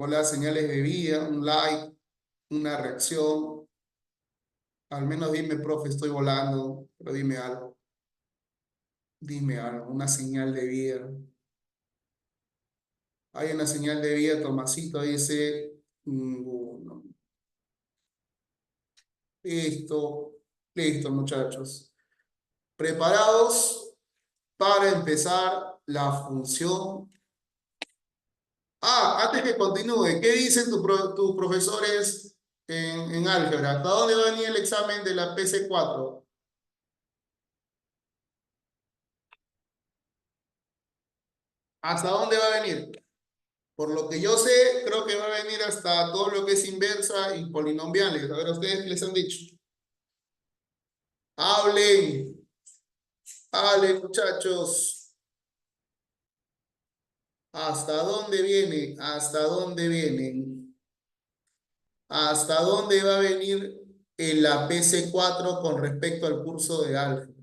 Hola, señales de vida, un like, una reacción. Al menos dime, profe, estoy volando, pero dime algo. Dime algo, una señal de vida. Hay una señal de vida, Tomasito dice, ninguno. Listo, listo, muchachos. ¿Preparados para empezar la función? Antes que continúe, ¿qué dicen tus profesores en álgebra? ¿Hasta dónde va a venir el examen de la PC4? ¿Hasta dónde va a venir? Por lo que yo sé, creo que va a venir hasta todo lo que es inversa y polinomiales. A ver, ¿a ustedes qué les han dicho? Hablen, hablen, muchachos. ¿Hasta dónde viene? ¿Hasta dónde vienen? ¿Hasta dónde va a venir en la PC4 con respecto al curso de álgebra?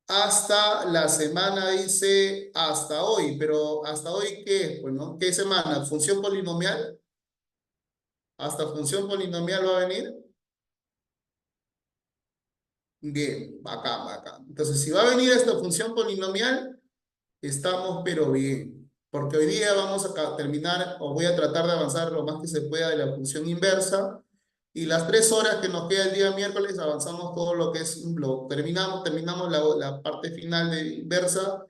Hasta la semana dice hasta hoy, pero ¿hasta hoy qué es? Pues, ¿no? ¿Qué semana? ¿Función polinomial? ¿Hasta función polinomial va a venir? Bien, bacán, bacán. Entonces, si va a venir esta función polinomial, estamos pero bien. Porque hoy día vamos a terminar, o voy a tratar de avanzar lo más que se pueda de la función inversa. Y las 3 horas que nos queda el día miércoles, avanzamos todo lo que es, terminamos la parte final de inversa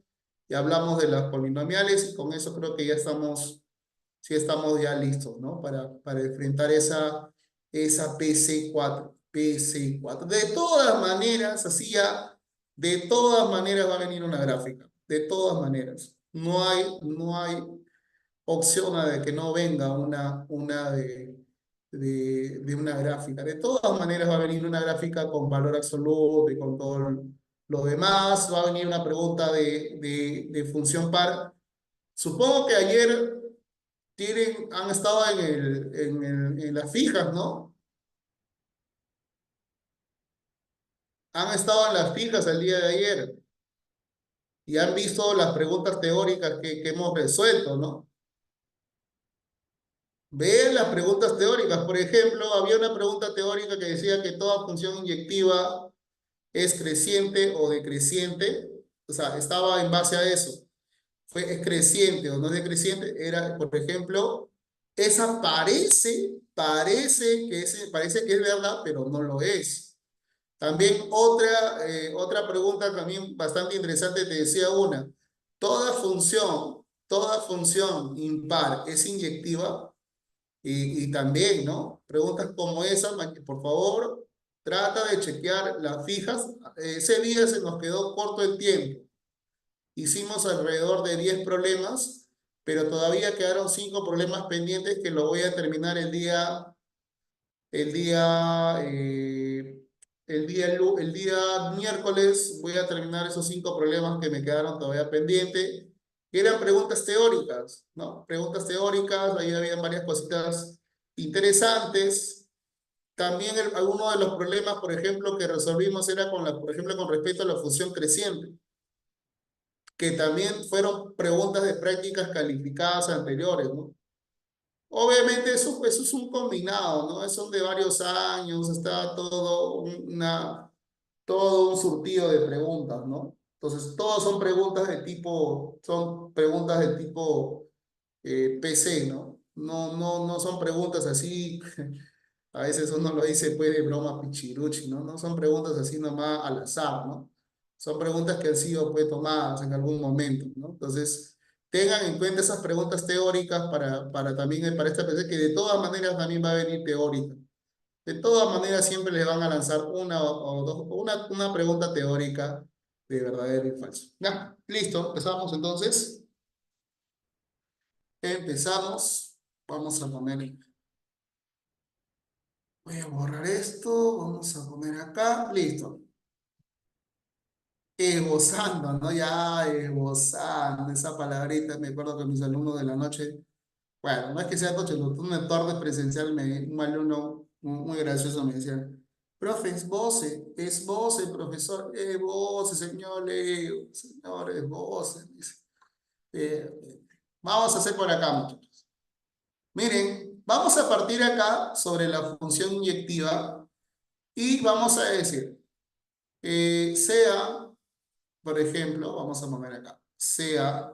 y hablamos de las polinomiales y con eso creo que ya estamos, sí estamos ya listos, ¿no? Para enfrentar esa PC4. De todas maneras, así ya, de todas maneras va a venir una gráfica. De todas maneras. No hay opción a de que no venga una de una gráfica. De todas maneras va a venir una gráfica con valor absoluto y con todo lo demás. Va a venir una pregunta de función par. Supongo que ayer han estado en las fijas, ¿no? Han estado en las fijas el día de ayer y han visto las preguntas teóricas que hemos resuelto, ¿no? Ven las preguntas teóricas. Por ejemplo, había una pregunta teórica que decía que toda función inyectiva es creciente o decreciente. O sea, estaba en base a eso. ¿Es creciente o no es decreciente? Era, por ejemplo, esa parece que es verdad, pero no lo es. También otra pregunta también bastante interesante te decía una. Toda función impar es inyectiva y también, ¿no? Preguntas como esa, por favor, trata de chequear las fijas. Ese día se nos quedó corto el tiempo. Hicimos alrededor de 10 problemas, pero todavía quedaron 5 problemas pendientes que lo voy a terminar el día, eh, el día miércoles. Voy a terminar esos 5 problemas que me quedaron todavía pendientes, que eran preguntas teóricas, ¿no? Preguntas teóricas, ahí había varias cositas interesantes. También alguno de los problemas, por ejemplo, que resolvimos era por ejemplo, con respecto a la función creciente, que también fueron preguntas de prácticas calificadas anteriores, ¿no? Obviamente eso es un combinado, ¿no? Son de varios años, está todo un surtido de preguntas, ¿no? Entonces, todas son preguntas de tipo PC, ¿no? No son preguntas así, a veces uno lo dice pues de broma pichiruchi, ¿no? No son preguntas así nomás al azar, ¿no? Son preguntas que han sido pues tomadas en algún momento, ¿no? Entonces, tengan en cuenta esas preguntas teóricas para también, para esta PC, que de todas maneras también va a venir teórica. De todas maneras, siempre les van a lanzar una pregunta teórica de verdadero y falso. Ya, listo, empezamos entonces. Empezamos. Vamos a poner, voy a borrar esto, vamos a poner acá, listo. Esbozando, ¿no? Ya, esbozando, esa palabrita, me acuerdo que mis alumnos de la noche, bueno, no es que sea noche, pero un entorno presencial, un alumno muy gracioso me decía, profe, esboce, profesor, esboce, señor Leo, señor, esboce, dice. Eh, Vamos a hacer por acá, muchachos. Miren, vamos a partir acá sobre la función inyectiva y vamos a decir, sea, por ejemplo, vamos a poner acá, sea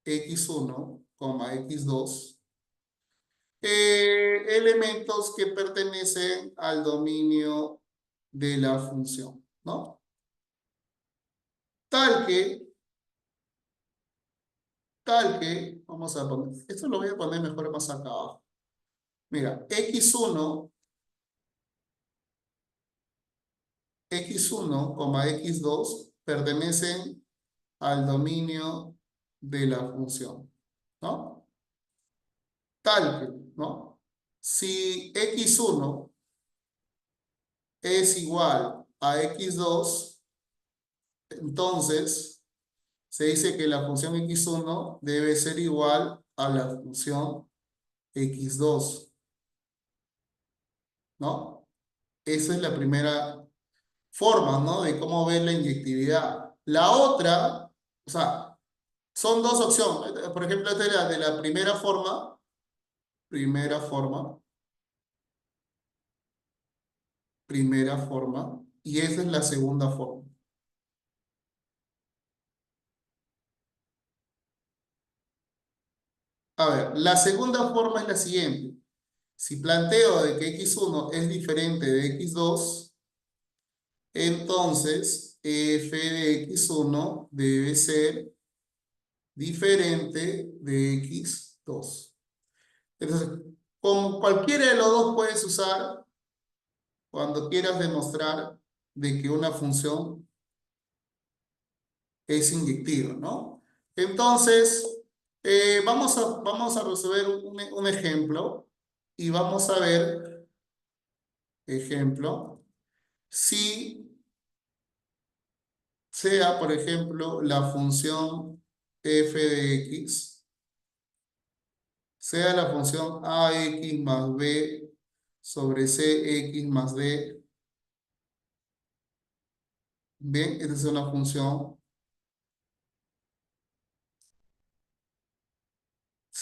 x1, x2, elementos que pertenecen al dominio de la función, ¿no? Tal que, vamos a poner, esto lo voy a poner mejor más acá abajo. Mira, x1, x2 pertenecen al dominio de la función, ¿no? Tal que, ¿no? Si x1 es igual a x2, entonces se dice que la función x1 debe ser igual a la función x2, ¿no? Esa es la primera forma, ¿no? De cómo ver la inyectividad. La otra, o sea, son dos opciones. Por ejemplo, esta es la de la primera forma, y esa es la segunda forma. A ver, la segunda forma es la siguiente. Si planteo de que x1 es diferente de x2, entonces f de x1 debe ser diferente de x2. Entonces, como cualquiera de los dos puedes usar cuando quieras demostrar de que una función es inyectiva, ¿no? Entonces, vamos a resolver un ejemplo y vamos a ver, ejemplo, si sea, por ejemplo, la función f de x, sea la función ax más b sobre cx más d. Bien, esta es una función,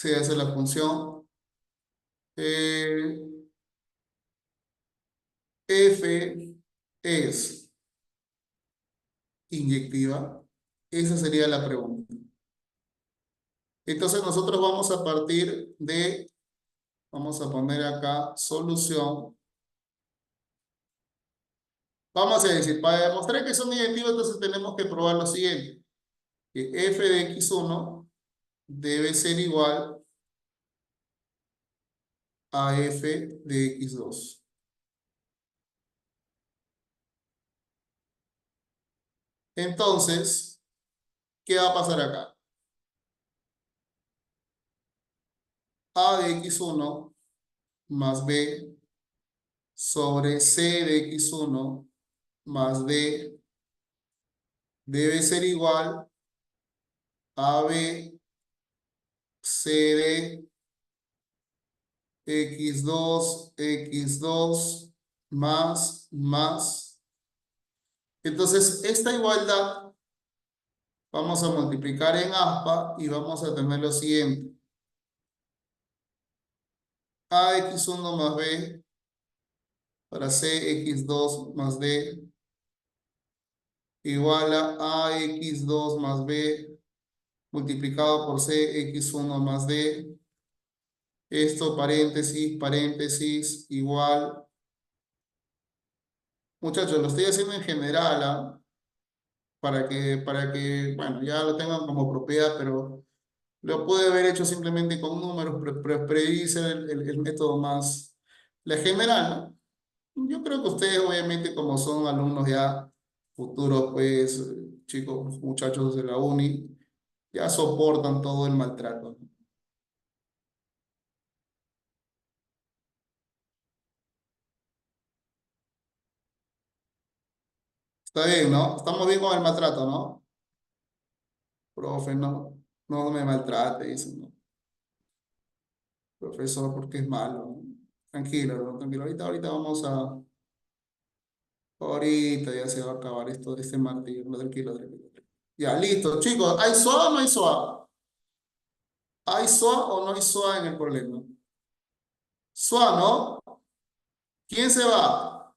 se hace la función eh, f es inyectiva. Esa sería la pregunta. Entonces nosotros vamos a partir de, vamos a poner acá solución. Vamos a decir, para demostrar que son inyectivos, entonces tenemos que probar lo siguiente, que f de x1 debe ser igual a f de x2. Entonces, ¿qué va a pasar acá? A de x1 más b sobre c de x1 más d debe ser igual a b c de x2 más. Entonces, esta igualdad vamos a multiplicar en aspa y vamos a tener lo siguiente. Ax1 más b para cx2 más d igual a ax2 más b multiplicado por cx1 más d. Esto paréntesis, paréntesis, igual. Muchachos, lo estoy haciendo en general, ¿ah? Bueno, ya lo tengan como propiedad, pero lo pude haber hecho simplemente con números, pero preferí el método más, la general, ¿no? Yo creo que ustedes, obviamente, como son alumnos ya futuros, pues, chicos, muchachos de la uni, ya soportan todo el maltrato, ¿no? Está bien, ¿no? Estamos bien con el maltrato, ¿no? Profe, no, no me maltrate, dicen, ¿no? Profesor, porque es malo, ¿no? Tranquilo, ¿no? Tranquilo. Ahorita vamos a. Ahorita ya se va a acabar esto de este martillo. Tranquilo, tranquilo. Ya, listo, chicos. ¿Hay SOA o no hay SOA? ¿Hay SOA o no hay SOA en el problema? SOA, ¿no? ¿Quién se va?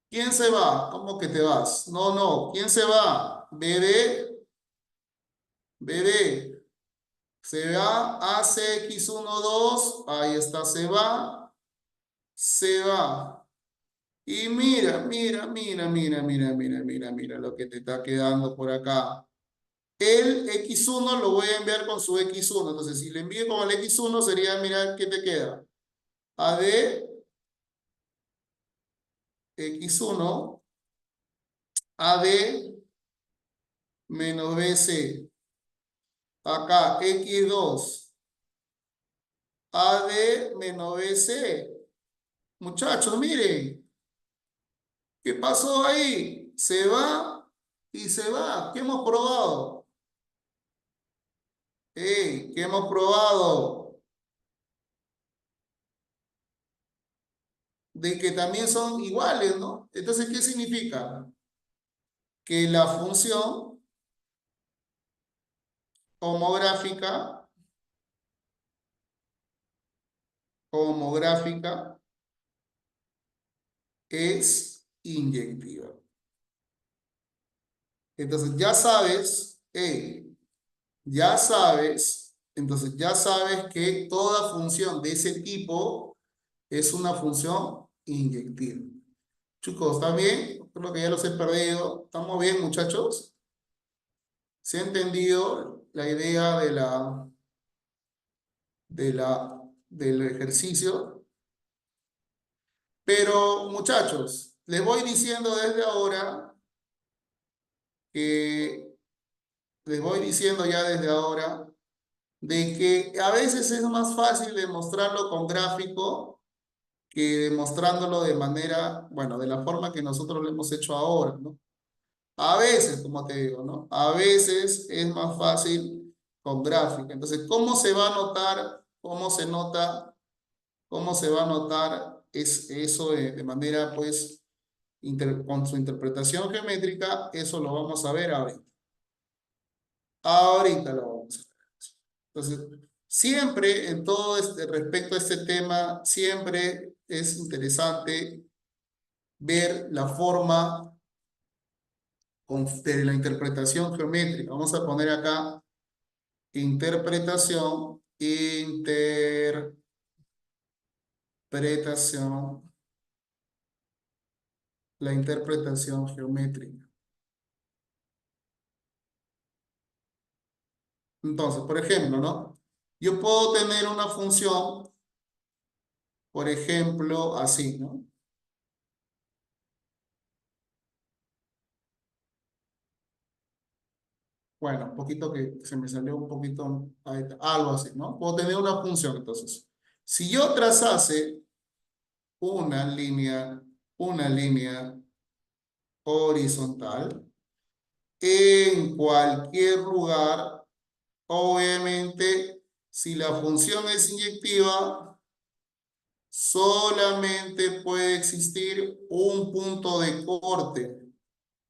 ¿Quién se va? ¿Cómo que te vas? No, no. ¿Quién se va? Bebé, bebé. Se va, hace X1, 2. Ahí está, se va. Se va. Y mira, mira, mira, mira, mira, mira, mira, mira lo que te está quedando por acá. El X1 lo voy a enviar con su X1. Entonces, si le envío con el X1, sería, mira, ¿qué te queda? AD X1, AD menos BC. Acá, X2, AD menos BC. Muchachos, miren, ¿qué pasó ahí? Se va y se va. ¿Qué hemos probado? ¿Qué hemos probado? De que también son iguales, ¿no? Entonces, ¿qué significa? Que la función homográfica, homográfica es inyectiva. Entonces, entonces ya sabes que toda función de ese tipo es una función inyectiva. Chicos, ¿están bien? Creo que ya los he perdido. ¿Estamos bien, muchachos? ¿Se ha entendido la idea del ejercicio? Pero, muchachos, les voy diciendo desde ahora que, les voy diciendo ya desde ahora de que a veces es más fácil demostrarlo con gráfico que demostrándolo de manera, bueno, de la forma que nosotros lo hemos hecho ahora, ¿no? A veces, como te digo, ¿no? A veces es más fácil con gráfica. Entonces, ¿cómo se va a notar? ¿Cómo se nota? ¿Cómo se va a notar es eso de manera, pues, con su interpretación geométrica? Eso lo vamos a ver ahorita. Ahorita lo vamos a ver. Entonces, siempre en todo este, respecto a este tema, siempre es interesante ver la forma de la interpretación geométrica. Vamos a poner acá interpretación, la interpretación geométrica. Entonces, por ejemplo, ¿no? Yo puedo tener una función, por ejemplo, así, ¿no? Bueno, un poquito que se me salió un poquito, ahí está, algo así, ¿no? Puedo tener una función, entonces. Si yo trazase una línea horizontal en cualquier lugar, obviamente, si la función es inyectiva, solamente puede existir un punto de corte.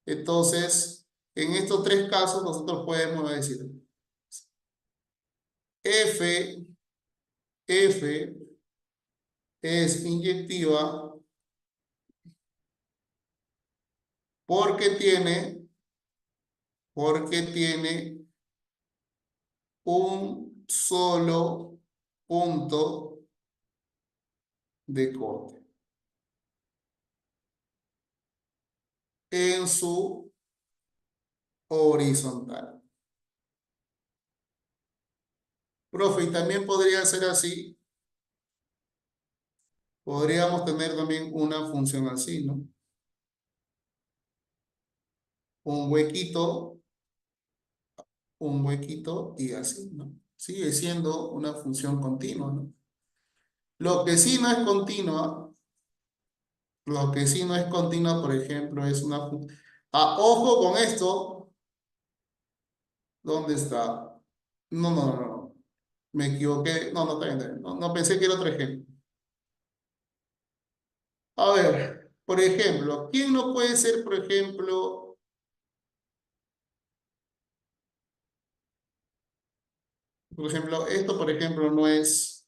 Entonces, en estos tres casos, nosotros podemos decir F, F es inyectiva porque tiene un solo punto de corte en su horizontal. Profe, y también podría ser así. Podríamos tener también una función así, ¿no? Un huequito, un huequito y así, ¿no? Sigue siendo una función continua, ¿no? Lo que sí no es continua, lo que sí no es continua, por ejemplo, es una función. Ah, ojo con esto. ¿Dónde está? No, no, no, no. Me equivoqué. No, no, está bien. No, no pensé que era otro ejemplo. A ver, por ejemplo, ¿quién no puede ser, por ejemplo, Por ejemplo, esto, por ejemplo, no es,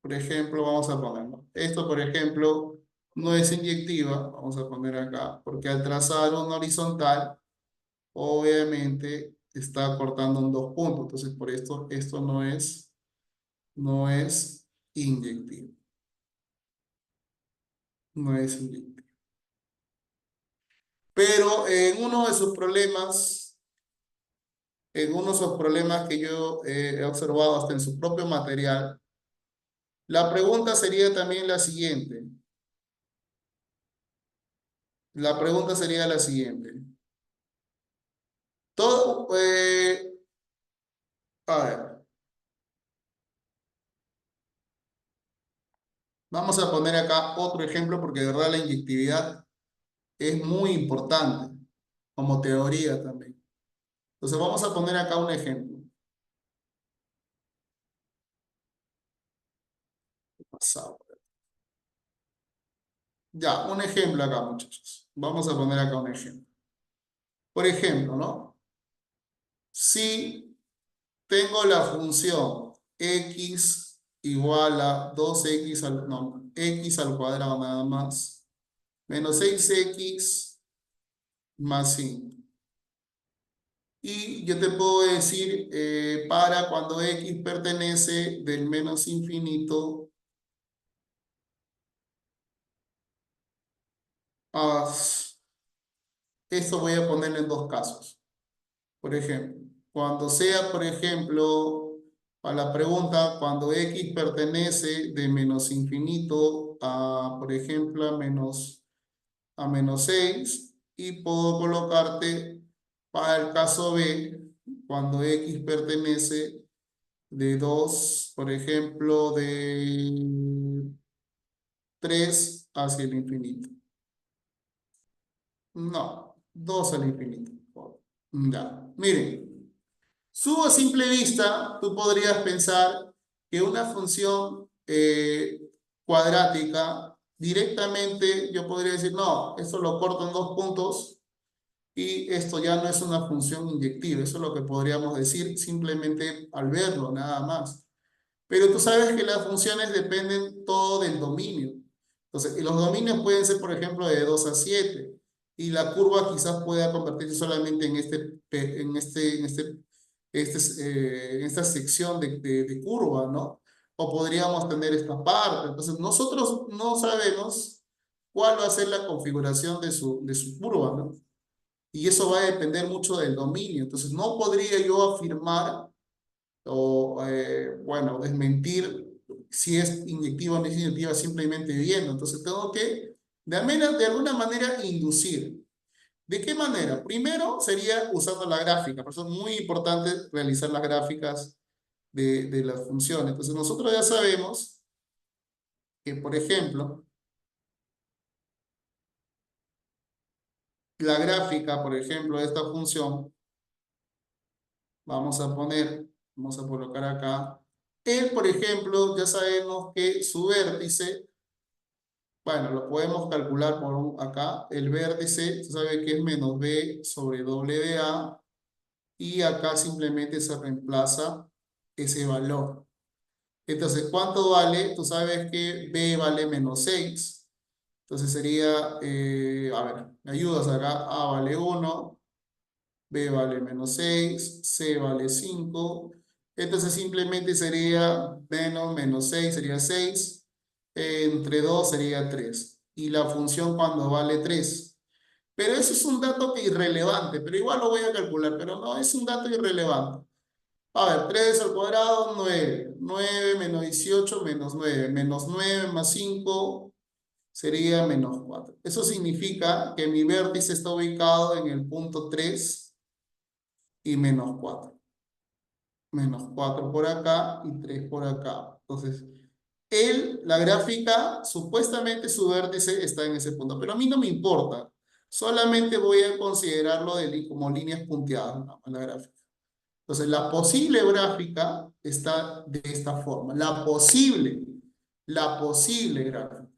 por ejemplo, vamos a ponerlo. Esto, por ejemplo, no es inyectiva, vamos a poner acá, porque al trazar una horizontal, obviamente está cortando en dos puntos. Entonces, por esto no es inyectivo. No es inyectivo. Pero en uno de esos problemas que yo he observado hasta en su propio material, la pregunta sería también la siguiente. La pregunta sería la siguiente. Todo, a ver, vamos a poner acá otro ejemplo porque de verdad la inyectividad es muy importante como teoría también. Entonces vamos a poner acá un ejemplo. Pasado. Ya, un ejemplo acá, muchachos. Vamos a poner acá un ejemplo. Por ejemplo, ¿no? Si tengo la función x igual a 2x no, x al cuadrado nada más, menos 6x más 5. Y yo te puedo decir, para cuando x pertenece del menos infinito a... Esto voy a ponerlo en dos casos. Por ejemplo, cuando sea, por ejemplo, a la pregunta, cuando x pertenece de menos infinito a, por ejemplo, a menos 6, y puedo colocarte para el caso B, cuando x pertenece de 2, por ejemplo, de 3 hacia el infinito. No, 2 al infinito. Ya, miren, a simple vista, tú podrías pensar que una función cuadrática, directamente yo podría decir, no, esto lo corto en dos puntos y esto ya no es una función inyectiva. Eso es lo que podríamos decir simplemente al verlo, nada más. Pero tú sabes que las funciones dependen todo del dominio. Entonces, y los dominios pueden ser, por ejemplo, de 2 a 7. Y la curva quizás pueda convertirse solamente en esta sección de curva, ¿no? O podríamos tener esta parte. Entonces, nosotros no sabemos cuál va a ser la configuración de su curva, ¿no? Y eso va a depender mucho del dominio. Entonces, no podría yo afirmar o, bueno, desmentir si es inyectiva o no es inyectiva simplemente viendo. Entonces tengo que, de alguna manera, inducir. ¿De qué manera? Primero sería usando la gráfica. Por eso es muy importante realizar las gráficas de las funciones. Entonces nosotros ya sabemos que, por ejemplo, la gráfica, por ejemplo, de esta función, vamos a colocar acá, él, por ejemplo, ya sabemos que su vértice. Bueno, lo podemos calcular acá. El vértice, tú sabes que es menos b sobre WA. Y acá simplemente se reemplaza ese valor. Entonces, ¿cuánto vale? Tú sabes que b vale menos 6. Entonces sería, a ver, ¿me ayudas acá? A vale 1, b vale menos 6, c vale 5. Entonces simplemente sería menos 6 sería 6, entre 2 sería 3. Y la función cuando vale 3. Pero eso es un dato que irrelevante, pero igual lo voy a calcular, pero no, es un dato irrelevante. A ver, 3 al cuadrado, 9. 9 menos 18 menos 9. Menos 9 más 5 sería menos 4. Eso significa que mi vértice está ubicado en el punto 3 y menos 4. Menos 4 por acá y 3 por acá. Entonces, la gráfica, supuestamente su vértice está en ese punto, pero a mí no me importa. Solamente voy a considerarlo como líneas punteadas, ¿no? En la gráfica. Entonces, la posible gráfica está de esta forma. La posible gráfica.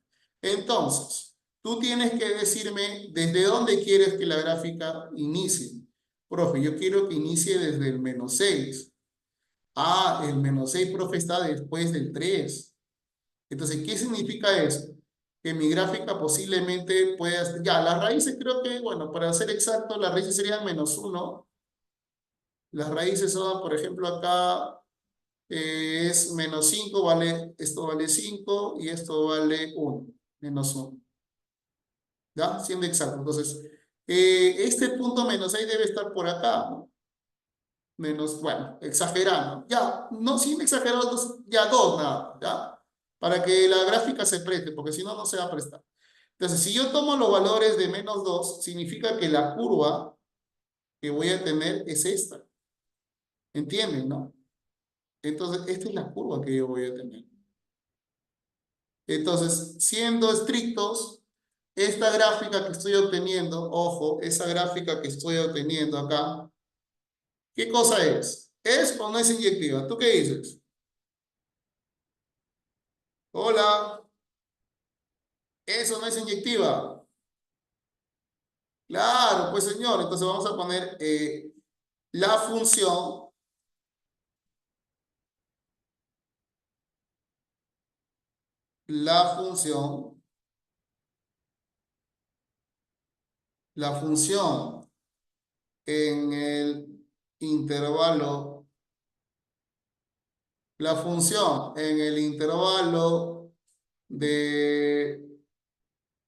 Entonces, tú tienes que decirme desde dónde quieres que la gráfica inicie. Profe, yo quiero que inicie desde el -6. Ah, el -6, profe, está después del 3. Entonces, ¿qué significa eso? Que mi gráfica posiblemente pueda... Ya, las raíces creo que, bueno, para ser exacto, las raíces serían -1. Las raíces son, por ejemplo, acá es -5, vale, esto vale 5 y esto vale 1, -1. ¿Ya? Siendo exacto. Entonces, este punto -6 debe estar por acá, ¿no? Bueno, exagerando. Ya, no, sin exagerar, ya 2 nada, ¿ya? Para que la gráfica se preste, porque si no, no se va a prestar. Entonces, si yo tomo los valores de -2, significa que la curva que voy a tener es esta. ¿Entienden, no? Entonces, esta es la curva que yo voy a tener. Entonces, siendo estrictos, esta gráfica que estoy obteniendo, ojo, esa gráfica que estoy obteniendo acá, ¿qué cosa es? ¿Es o no es inyectiva? ¿Tú qué dices? Hola, ¿eso no es inyectiva? Claro, pues señor, entonces vamos a poner la función, la función, la función en el intervalo, la función en el intervalo de,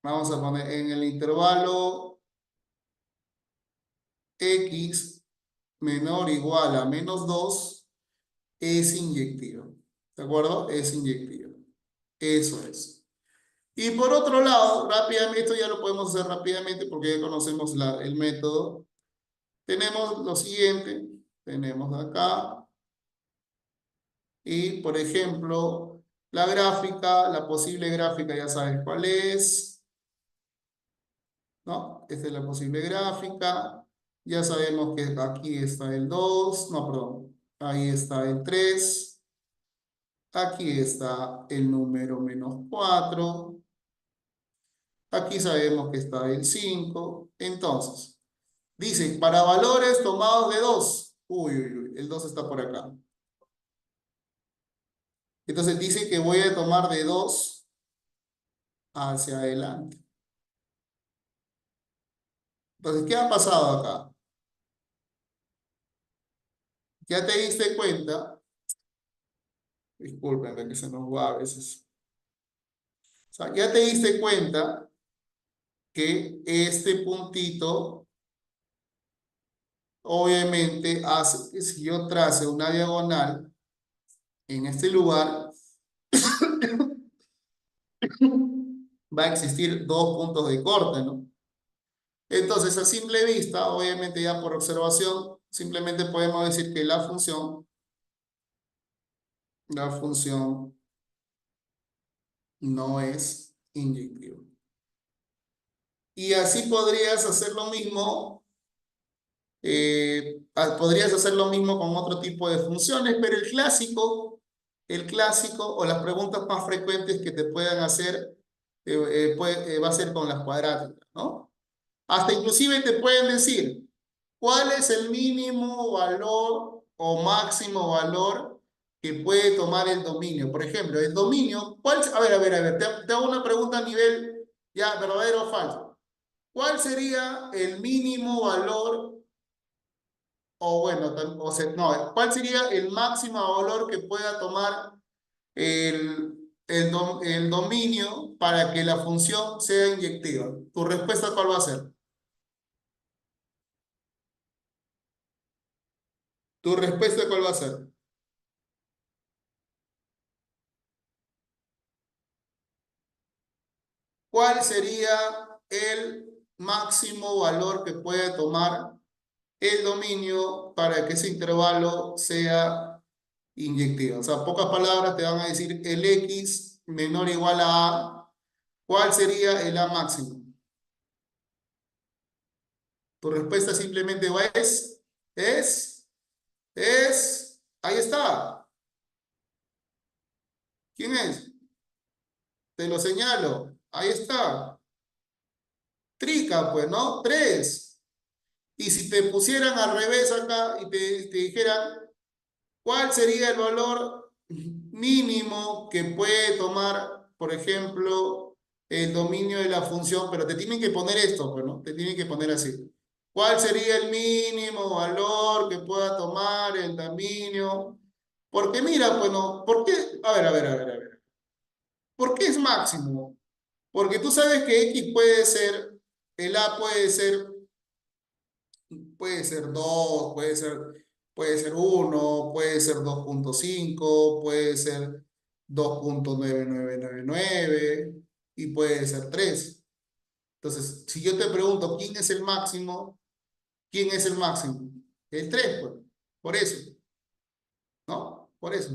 vamos a poner, en el intervalo x menor o igual a -2 es inyectivo. ¿De acuerdo? Es inyectivo. Eso es. Y por otro lado, rápidamente, esto ya lo podemos hacer rápidamente porque ya conocemos el método. Tenemos lo siguiente. Tenemos acá. Y, por ejemplo, la gráfica, la posible gráfica, ya sabes cuál es, ¿no? Esta es la posible gráfica. Ya sabemos que aquí está el 2, no, perdón. Ahí está el 3. Aquí está el número -4. Aquí sabemos que está el 5. Entonces, dice, para valores tomados de 2. Uy, uy, uy, el 2 está por acá. Entonces dice que voy a tomar de 2 hacia adelante. Entonces, ¿qué ha pasado acá? Ya te diste cuenta, disculpen que se nos va a veces. O sea, ya te diste cuenta que este puntito obviamente hace que si yo trace una diagonal en este lugar, va a existir dos puntos de corte, ¿no? Entonces, a simple vista, obviamente ya por observación, simplemente podemos decir que la función no es inyectiva. Y así podrías hacer lo mismo con otro tipo de funciones, pero el clásico o las preguntas más frecuentes que te puedan hacer va a ser con las cuadráticas, ¿no? Hasta inclusive te pueden decir, ¿cuál es el mínimo valor o máximo valor que puede tomar el dominio? Por ejemplo, el dominio, a ver, te hago una pregunta a nivel ya verdadero o falso. ¿Cuál sería el mínimo valor, o bueno, o sea, no, cuál sería el máximo valor que pueda tomar el dominio para que la función sea inyectiva? ¿Tu respuesta cuál va a ser? ¿Tu respuesta cuál va a ser? ¿Cuál sería el máximo valor que puede tomar el dominio para que ese intervalo sea inyectivo? O sea, pocas palabras te van a decir el x menor o igual a a. ¿Cuál sería el a máximo? Tu respuesta simplemente ahí está. ¿Quién es? Te lo señalo. Ahí está. Trica, pues, ¿no? 3. Y si te pusieran al revés acá y te dijeran, ¿cuál sería el valor mínimo que puede tomar, por ejemplo, el dominio de la función? Pero te tienen que poner esto, pues, ¿no? Te tienen que poner así. ¿Cuál sería el mínimo valor que pueda tomar el dominio? Porque mira, bueno, ¿por qué? A ver. ¿Por qué es máximo? Porque tú sabes que X puede ser, el A puede ser 2, puede ser 1, puede ser 2,5, puede ser 2,9999 y puede ser 3. Entonces, si yo te pregunto quién es el máximo, ¿quién es el máximo? El 3, pues. Por eso, ¿no? Por eso.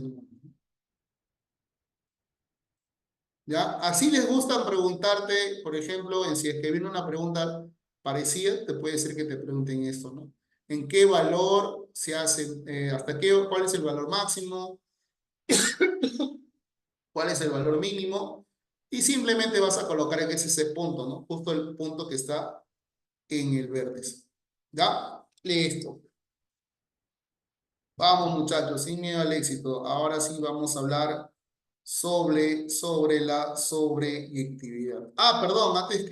¿Ya? Así les gustan preguntarte, por ejemplo, si es que viene una pregunta parecida, te puede ser que te pregunten esto, ¿no? ¿En qué valor se hace, cuál es el valor máximo? ¿Cuál es el valor mínimo? Y simplemente vas a colocar en ese punto, ¿no? Justo el punto que está en el vértice. ¿Ya? Listo. Vamos, muchachos, sin miedo al éxito. Ahora sí vamos a hablar sobre la sobreyectividad. Ah, perdón, antes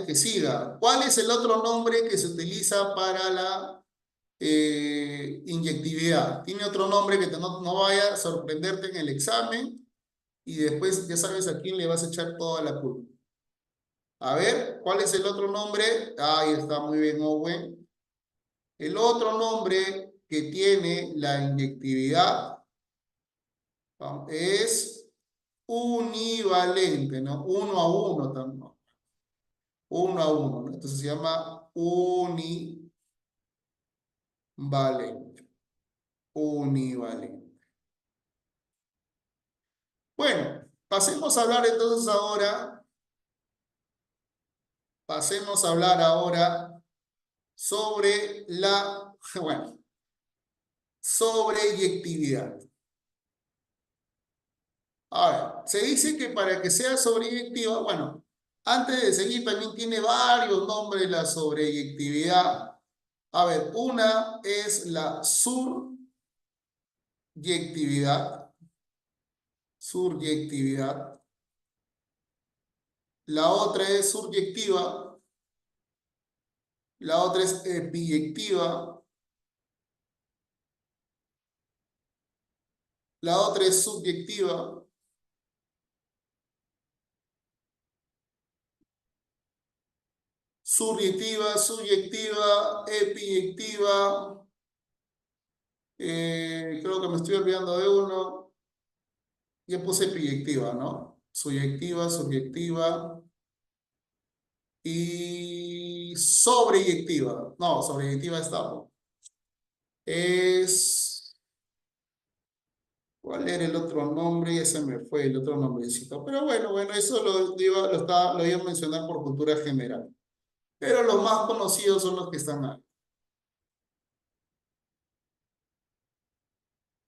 que siga. ¿Cuál es el otro nombre que se utiliza para la inyectividad? Tiene otro nombre que no vaya a sorprenderte en el examen y después ya sabes a quién le vas a echar toda la culpa. A ver, ¿cuál es el otro nombre? Ahí está, muy bien, Owen. El otro nombre que tiene la inyectividad es univalente, ¿no? Uno a uno también. Uno a uno, ¿no? Entonces se llama univalente. Univalente. Bueno, pasemos a hablar ahora sobre bueno, sobreyectividad. Ahora, se dice que para que sea sobreyectiva, bueno, antes de seguir también tiene varios nombres la sobreyectividad. A ver, una es la suryectividad, suryectividad. La otra es subyectiva, la otra es epiyectiva, la otra es subyectiva, subyectiva, epiyectiva, creo que me estoy olvidando de uno, ya puse epiyectiva, ¿no? Subyectiva y sobreyectiva. No, sobreyectiva está, ¿no? Es, ¿cuál era el otro nombre? Ya se me fue el otro nombrecito. Pero bueno, eso lo iba a mencionar por cultura general. Pero los más conocidos son los que están ahí.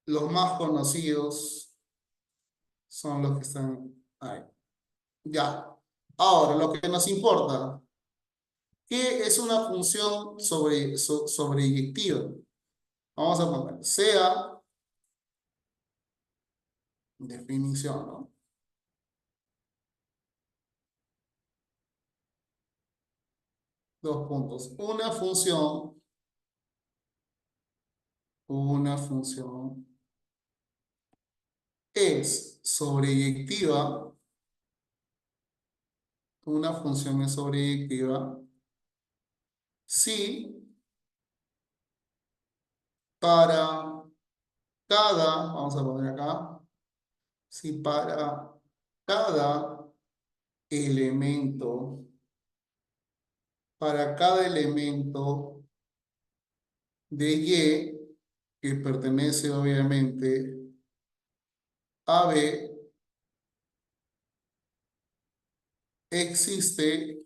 Los más conocidos son los que están ahí. Ya. Ahora, lo que nos importa, ¿qué es una función sobreyectiva? Vamos a poner, sea definición, ¿no? Dos puntos. Una función es sobreyectiva. Una función es sobreyectiva si para vamos a poner acá, si para cada elemento, para cada elemento de Y, que pertenece obviamente a B, existe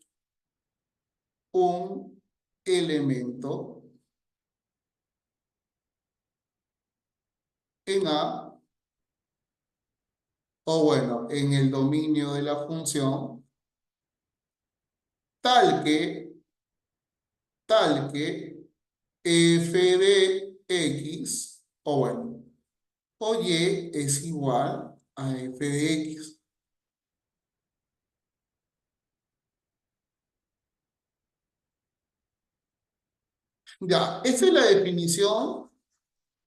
un elemento en A, o bueno, en el dominio de la función, tal que tal que f de x, o bueno, o y es igual a f de x. Ya, esta es la definición,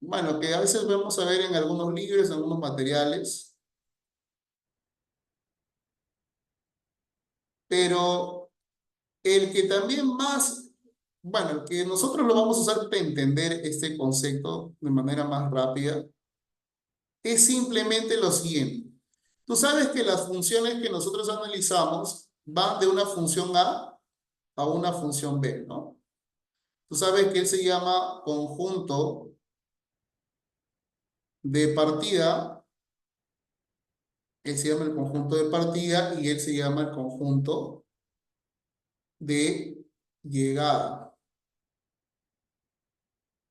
bueno, que a veces vamos a ver en algunos libros, en algunos materiales, pero el que también más, bueno, el que nosotros lo vamos a usar para entender este concepto de manera más rápida, es simplemente lo siguiente. Tú sabes que las funciones que nosotros analizamos van de una función a una función B, ¿no? Tú sabes que él se llama conjunto de partida, él se llama el conjunto de partida y él se llama el conjunto de llegada.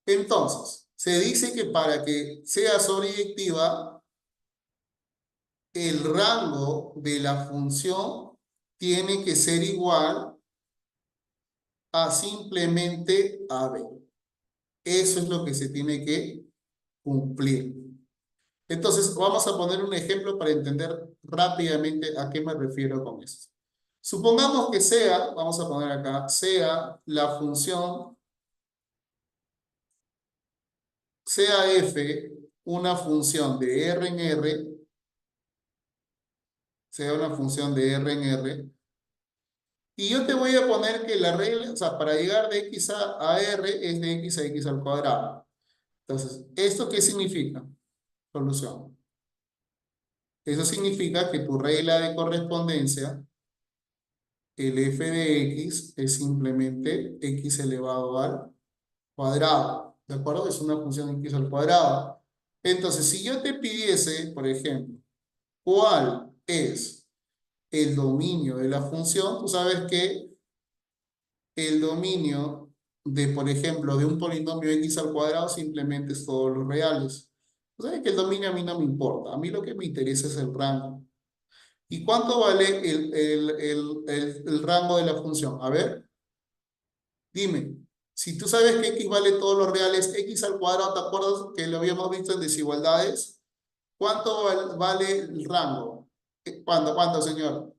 Entonces, se dice que para que sea sobreyectiva, el rango de la función tiene que ser igual a simplemente AB. Eso es lo que se tiene que cumplir. Entonces, vamos a poner un ejemplo para entender rápidamente a qué me refiero con esto. Supongamos que sea, vamos a poner acá, sea la función, sea f una función de R en R, sea una función de R en R, y yo te voy a poner que la regla, o sea, para llegar de x a R es de x a x al cuadrado. Entonces, ¿esto qué significa? Solución. Eso significa que tu regla de correspondencia, el f de x, es simplemente x elevado al cuadrado. ¿De acuerdo? Es una función de x al cuadrado. Entonces, si yo te pidiese, por ejemplo, ¿cuál es el dominio de la función? Tú sabes que el dominio de, por ejemplo, de un polinomio x al cuadrado simplemente es todos los reales. Tú sabes que el dominio a mí no me importa. A mí lo que me interesa es el rango. ¿Y cuánto vale el rango de la función? A ver, dime. Si tú sabes que x vale todos los reales, x al cuadrado, ¿te acuerdas que lo habíamos visto en desigualdades? ¿Cuánto vale el rango? ¿Cuánto, señor?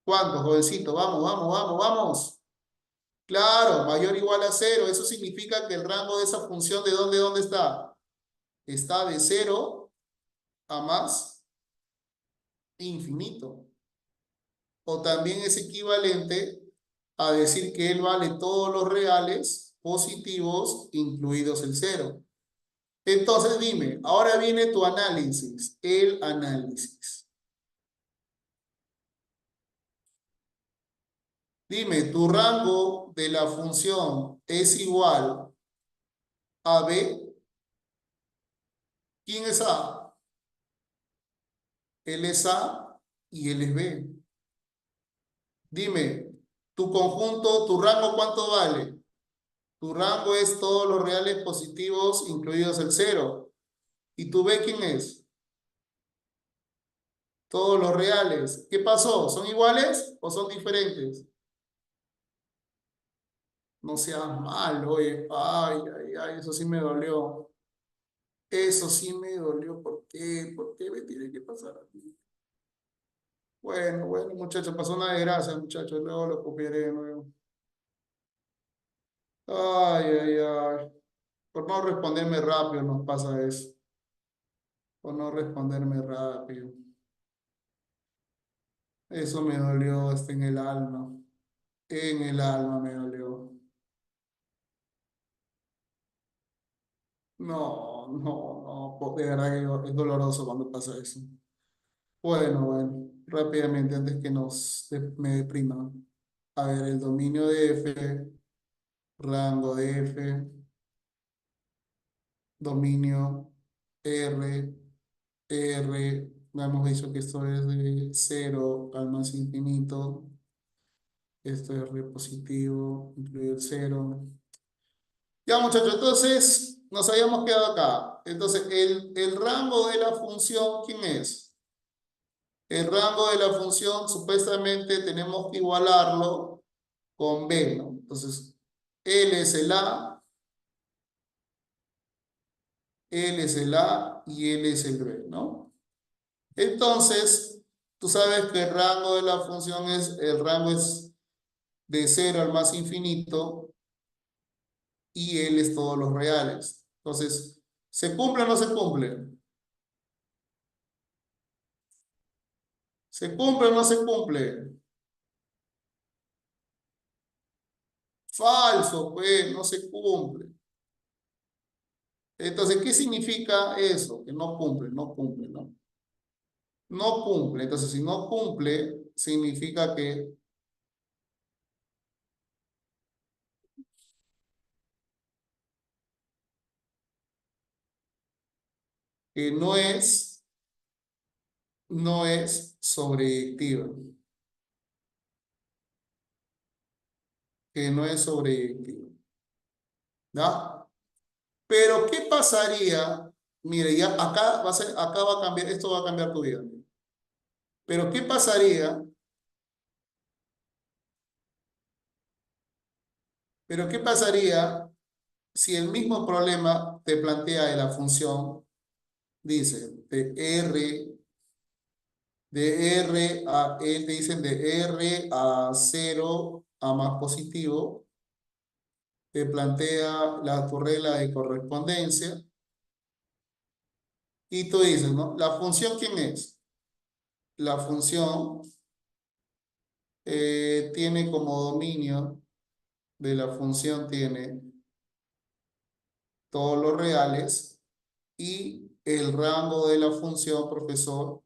¿Cuánto, jovencito? Vamos, vamos, vamos, vamos. Claro, mayor o igual a cero. Eso significa que el rango de esa función, ¿de dónde está? Está de cero a más infinito. O también es equivalente a decir que él vale todos los reales positivos, incluidos el cero. Entonces dime, ahora viene tu análisis, el análisis. Dime, ¿tu rango de la función es igual a B? ¿Quién es A? Él es A y él es B. Dime, tu conjunto, tu rango, ¿cuánto vale? Tu rango es todos los reales positivos, incluidos el cero. ¿Y tu B quién es? Todos los reales. ¿Qué pasó? ¿Son iguales o son diferentes? No seas malo, oye. Ay, ay, ay, eso sí me dolió. Eso sí me dolió. ¿Por qué? ¿Por qué me tiene que pasar a mí? Bueno, bueno, muchachos, pasó una desgracia, muchachos. Luego lo copiaré de nuevo. Ay, ay, ay. Por no responderme rápido nos pasa eso. Por no responderme rápido. Eso me dolió hasta en el alma. En el alma me dolió. No, no, no. De verdad que es doloroso cuando pasa eso. Bueno, bueno. Rápidamente, antes que me depriman. A ver, el dominio de F, rango de F, dominio R, R. Ya hemos visto que esto es de cero al más infinito. Esto es re positivo, incluye el cero. Ya, muchachos, entonces nos habíamos quedado acá. Entonces, el rango de la función, ¿quién es? El rango de la función, supuestamente tenemos que igualarlo con B, ¿no? Entonces, L es el A, L es el A y L es el B, ¿no? Entonces, tú sabes que el rango de la función el rango es de cero al más infinito y L es todos los reales. Entonces, ¿se cumple o no se cumple? ¿Se cumple o no se cumple? Falso, pues, no se cumple. Entonces, ¿qué significa eso? Que no cumple, no cumple, ¿no? No cumple. Entonces, si no cumple, significa que no es sobreyectiva. Que no es sobreyectiva. ¿Ya? Pero, ¿qué pasaría? Mire, ya acá acá va a cambiar, esto va a cambiar tu vida. Pero, ¿qué pasaría? Pero, ¿qué pasaría si el mismo problema te plantea de la función, dice, de R a, te dicen de R a cero a más positivo, te plantea tu regla de correspondencia, y tú dices, ¿no? ¿La función quién es? La función tiene como dominio de la función, tiene todos los reales, y el rango de la función, profesor,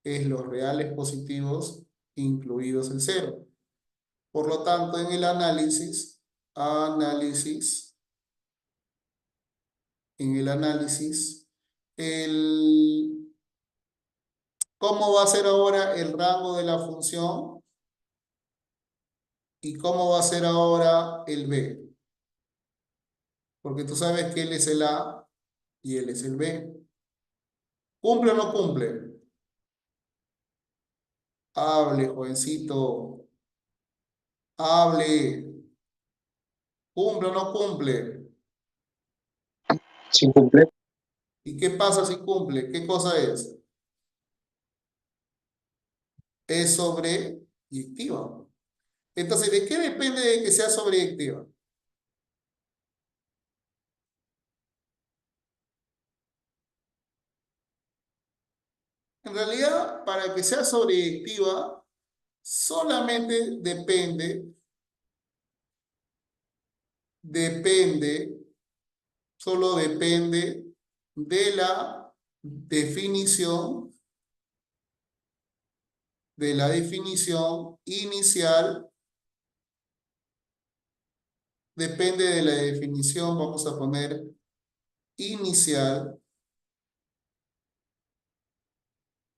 es los reales positivos, incluidos el cero. Por lo tanto, en el análisis, el, ¿cómo va a ser ahora el rango de la función? ¿Y cómo va a ser ahora el B? Porque tú sabes que él es el A y él es el B. ¿Cumple o no cumple? Hable, jovencito. Hable. ¿Cumple o no cumple? Sí cumple. ¿Y qué pasa si cumple? ¿Qué cosa es? Es sobreyectiva. Entonces, ¿de qué depende de que sea sobreyectiva? En realidad, para que sea sobreyectiva, solamente depende, solo depende de la definición, inicial, depende de la definición, vamos a poner inicial,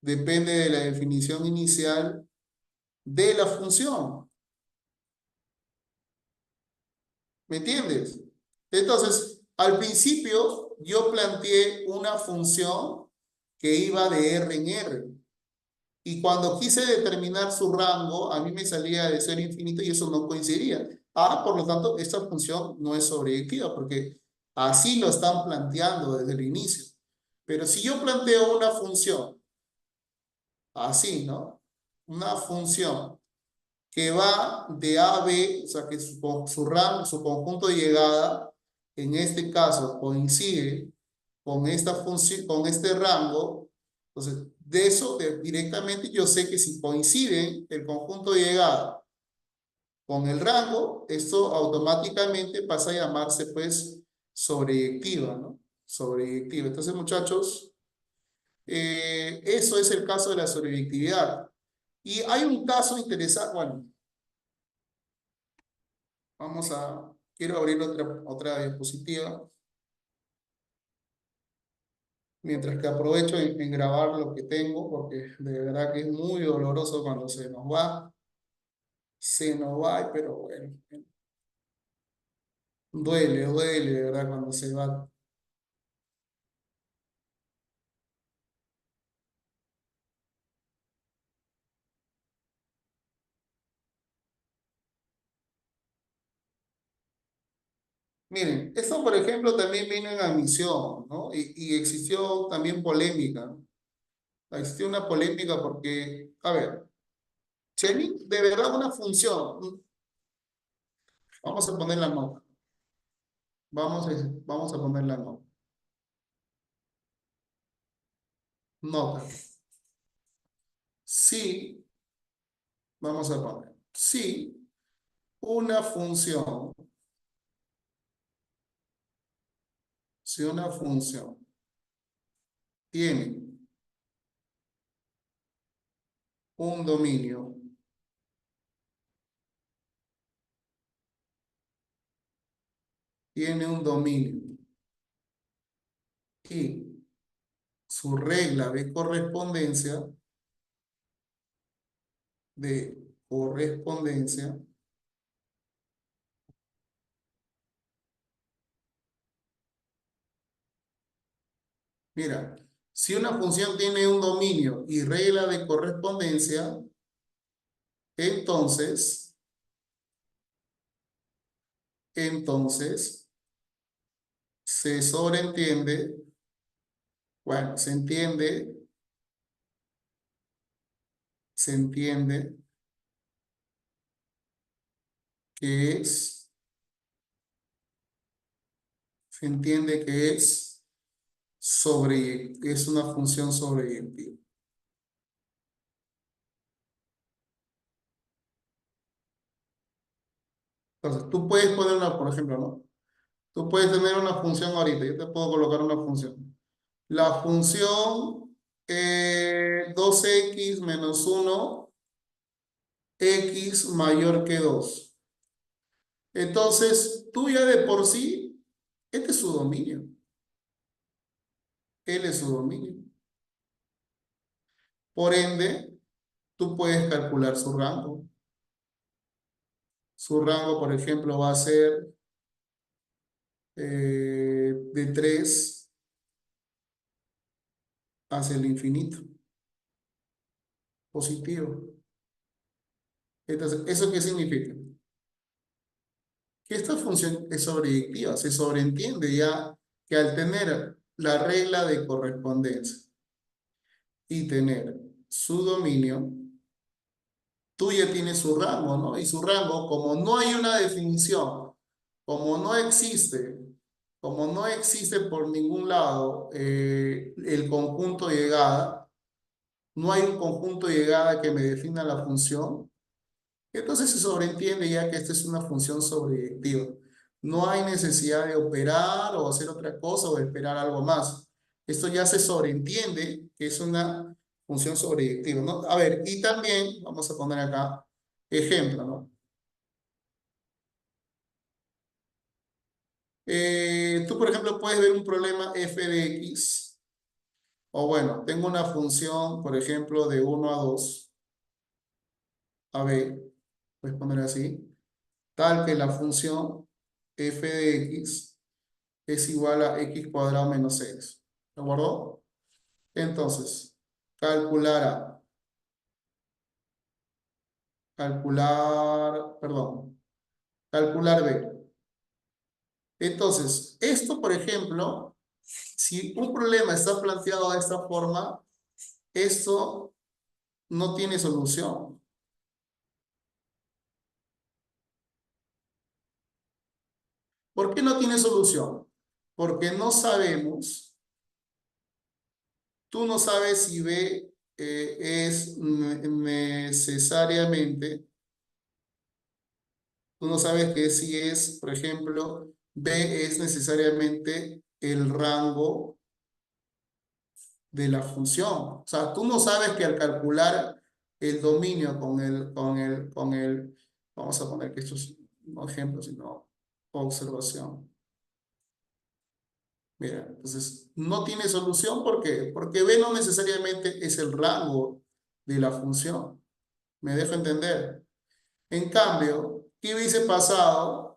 depende de la definición inicial de la función. ¿Me entiendes? Entonces, al principio yo planteé una función que iba de R en R. Y cuando quise determinar su rango, a mí me salía de cero infinito y eso no coincidía. Por lo tanto, esta función no es sobreyectiva porque así lo están planteando desde el inicio. Pero si yo planteo una función así, ¿no? Una función que va de A a B, o sea, que su rango, su conjunto de llegada, en este caso, coincide con esta función, con este rango. Entonces, de eso directamente yo sé que si coinciden el conjunto de llegada con el rango, esto automáticamente pasa a llamarse, pues, sobreyectiva, ¿no? Sobreyectiva. Entonces, muchachos, eso es el caso de la sobreyectividad. Y hay un caso interesante, bueno, quiero abrir otra diapositiva, mientras que aprovecho en grabar lo que tengo, porque de verdad que es muy doloroso cuando se nos va, pero bueno, duele, de verdad, cuando se va. Miren, esto por ejemplo también vino en admisión, ¿no? Y existió también polémica, ¿no? Existió una polémica porque, a ver, Chemi, de verdad una función, vamos a poner la nota, vamos a poner la nota, nota, sí, vamos a poner, sí, una función, si una función tiene un dominio, tiene un dominio y su regla de correspondencia, mira, si una función tiene un dominio y regla de correspondencia, entonces, entonces se sobreentiende, bueno, se entiende que es, se entiende que es es una función sobreyectiva. Entonces, tú puedes poner una, por ejemplo, ¿no? Tú puedes tener una función ahorita, yo te puedo colocar una función. La función 2x menos 1, x mayor que 2. Entonces, tú ya de por sí, este es su dominio. Él es su dominio. Por ende, tú puedes calcular su rango. Su rango, por ejemplo, va a ser de 3 hacia el infinito, positivo. Entonces, ¿eso qué significa? Que esta función es sobreyectiva. Se sobreentiende ya que al tener la regla de correspondencia y tener su dominio, tú ya tienes su rango, ¿no? Y su rango, como no hay una definición, como no existe, como no existe por ningún lado el conjunto de llegada, no hay un conjunto de llegada que me defina la función, entonces se sobreentiende ya que esta es una función sobreyectiva. No hay necesidad de operar o hacer otra cosa o de esperar algo más. Esto ya se sobreentiende que es una función sobreyectiva, ¿no? A ver, y también vamos a poner acá ejemplo, ¿no? Tú, por ejemplo, puedes ver un problema f de x, o bueno, tengo una función, por ejemplo, de 1 a 2 a b, puedes poner así, tal que la función f de x es igual a x cuadrado menos 6. ¿De acuerdo? Entonces, calcular A, calcular B. Entonces, esto, por ejemplo, si un problema está planteado de esta forma, esto no tiene solución. ¿Por qué no tiene solución? Porque no sabemos, tú no sabes si B es necesariamente, tú no sabes que si es, por ejemplo, B es necesariamente el rango de la función. O sea, tú no sabes que al calcular el dominio vamos a poner que esto es no ejemplo, sino observación. Mira, entonces no tiene solución, ¿por qué? Porque B no necesariamente es el rango de la función. ¿Me dejo entender? En cambio, ¿qué hubiese pasado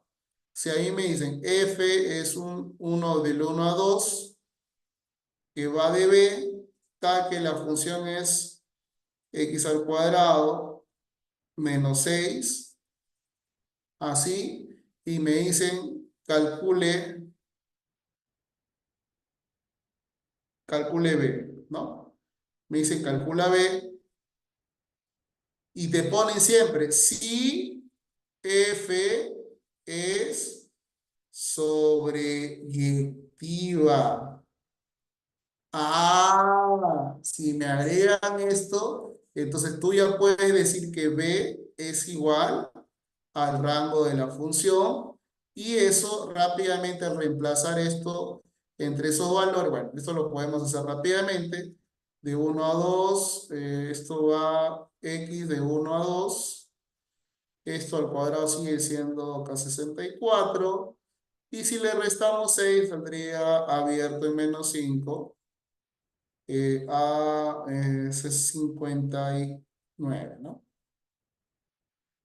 si ahí me dicen f es un 1 del 1 a 2 que va de B, tal que la función es x al cuadrado menos 6, así, y me dicen calcule, calcule B, ¿no? Me dice calcula B y te ponen siempre si F es sobreyectiva. Ah, si me agregan esto, entonces tú ya puedes decir que B es igual al rango de la función y eso rápidamente al reemplazar esto entre esos valores, bueno, esto lo podemos hacer rápidamente, de 1 a 2, esto va x de 1 a 2, esto al cuadrado sigue siendo K64 y si le restamos 6 saldría abierto en -5 a 59, ¿no?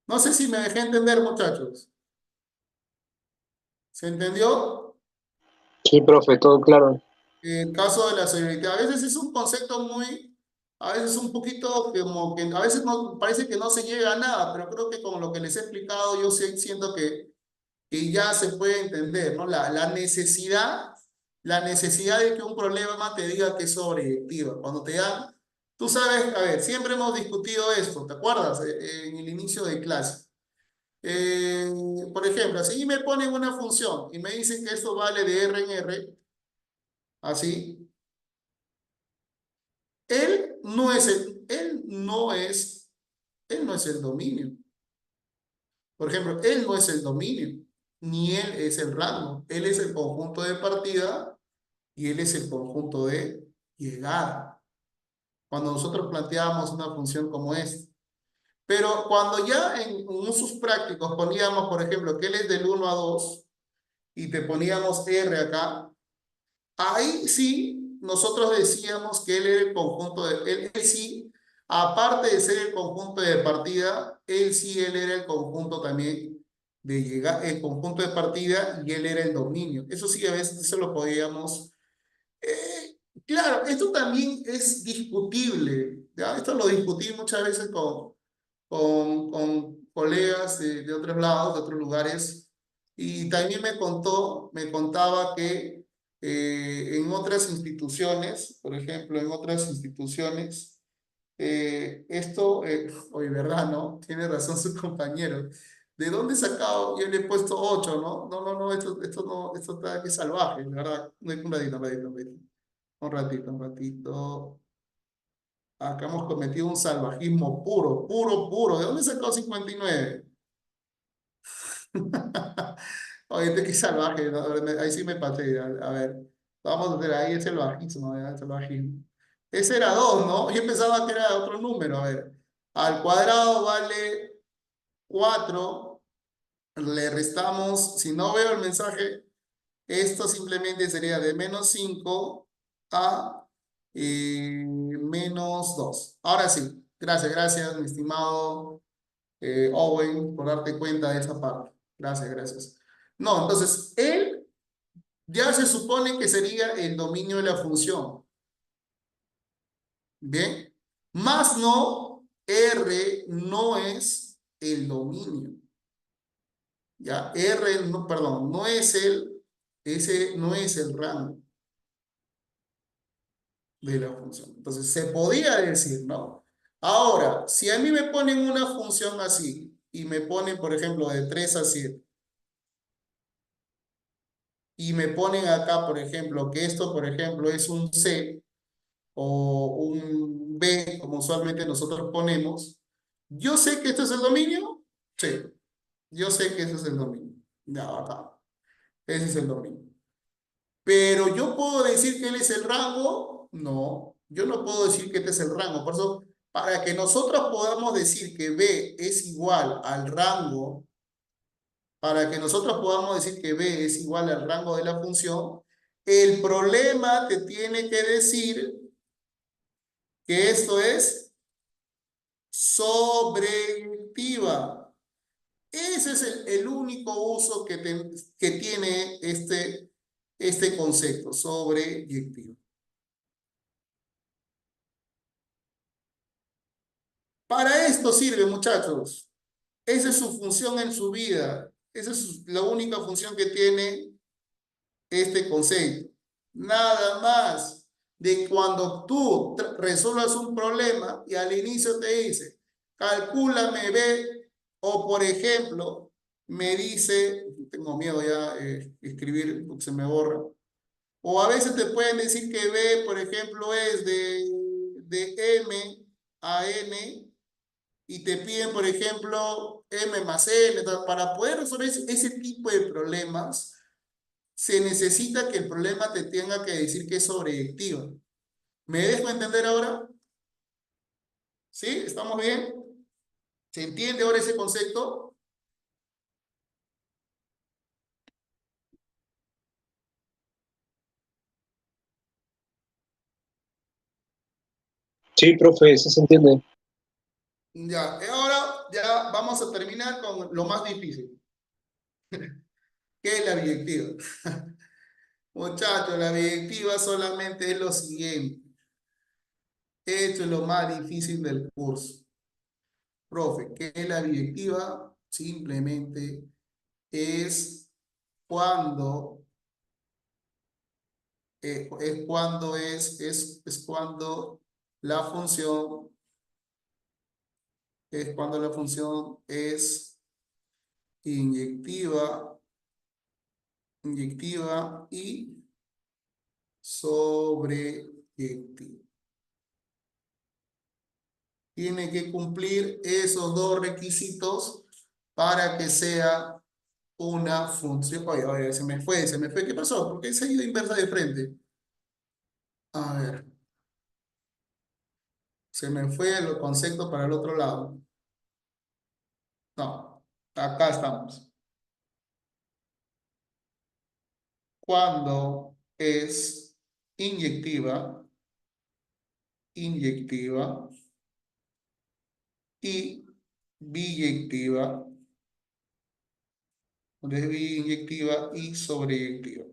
No sé si me dejé entender, muchachos. ¿Se entendió? Sí, profe, todo claro. En el caso de la solidaridad, a veces es un concepto muy, a veces un poquito como que, a veces no, parece que no se llega a nada, pero creo que con lo que les he explicado, yo sí siento que ya se puede entender, ¿no? La necesidad de que un problema te diga que es sobreyectivo. Cuando te dan, tú sabes, a ver, siempre hemos discutido esto, ¿te acuerdas? En el inicio de clase. Eh, por ejemplo, si me ponen una función y me dicen que esto vale de R en R, así, él no es el dominio. Por ejemplo, él no es el dominio, ni él es el rango. Él es el conjunto de partida y él es el conjunto de llegada. Cuando nosotros planteábamos una función como esta. Pero cuando ya en usos prácticos poníamos, por ejemplo, que él es del 1 a 2 y te poníamos R acá, ahí sí, nosotros decíamos que él era el conjunto de, él sí, aparte de ser el conjunto de partida, él era el conjunto también de llegar, el conjunto de partida y él era el dominio. Eso sí, a veces eso lo podíamos. eh, claro, esto también es discutible, ¿ya? Esto lo discutí muchas veces con colegas de otros lados, de otros lugares, y también me contaba que en otras instituciones, por ejemplo, en otras instituciones, oye, ¿verdad, no? Tiene razón su compañero. ¿De dónde he sacado? Yo le he puesto 8, ¿no? No, no, no, esto no, esto está aquí salvaje, ¿verdad? Un ratito, un ratito, un ratito. Un ratito, un ratito. Acá hemos cometido un salvajismo puro, puro, puro. ¿De dónde sacó 59? Oye, este qué salvaje, ¿no? Ahí sí me pasé. A ver, vamos a hacer ahí el salvajismo, ¿verdad? El salvajismo. Ese era 2, ¿no? Yo pensaba que era otro número. A ver, al cuadrado vale 4. Le restamos, si no veo el mensaje, esto simplemente sería de -5 a -2. Ahora sí, gracias, gracias, mi estimado Owen, por darte cuenta de esa parte. Gracias, gracias. No, entonces, él ya se supone que sería el dominio de la función. Bien, más no, R no es el dominio. Ya, R, no, perdón, no es ese no es el rango de la función. Entonces, se podía decir, ¿no? Ahora, si a mí me ponen una función así y me ponen, por ejemplo, de 3 a 7 y me ponen acá, por ejemplo, que esto, por ejemplo, es un C o un B, como usualmente nosotros ponemos, yo sé que esto es el dominio, sí, yo sé que ese es el dominio. Ya, acá, ese es el dominio. Pero yo puedo decir que él es el rango, no, yo no puedo decir que este es el rango. Por eso, para que nosotros podamos decir que B es igual al rango, para que nosotros podamos decir que B es igual al rango de la función, el problema te tiene que decir que esto es sobreyectiva. Ese es el único uso que tiene este concepto, sobreyectiva. Para esto sirve, muchachos. Esa es su función en su vida. Esa es la única función que tiene este concepto. Nada más de cuando tú resuelvas un problema y al inicio te dice, calcúlame B, o por ejemplo, me dice, tengo miedo ya escribir porque se me borra, o a veces te pueden decir que B, por ejemplo, es de M a N y te piden, por ejemplo, M más N. Para poder resolver ese tipo de problemas, se necesita que el problema te tenga que decir que es sobreyectiva. ¿Me dejo entender ahora? ¿Sí? ¿Estamos bien? ¿Se entiende ahora ese concepto? Sí, profe, sí se entiende. Ya, ahora ya vamos a terminar con lo más difícil, que es la biyectiva. Muchachos, la biyectiva solamente es lo siguiente. Esto es lo más difícil del curso. Profe, ¿qué es la biyectiva? Simplemente es cuando, es cuando la función, es cuando la función es inyectiva, inyectiva y sobreyectiva. Tiene que cumplir esos dos requisitos para que sea una función. Oye, oye, se me fue. ¿Qué pasó? ¿Por qué se ha ido inversa de frente? A ver, se me fue el concepto para el otro lado. No, acá estamos. Cuando es inyectiva, inyectiva y biyectiva, cuando es biyectiva y sobreyectiva.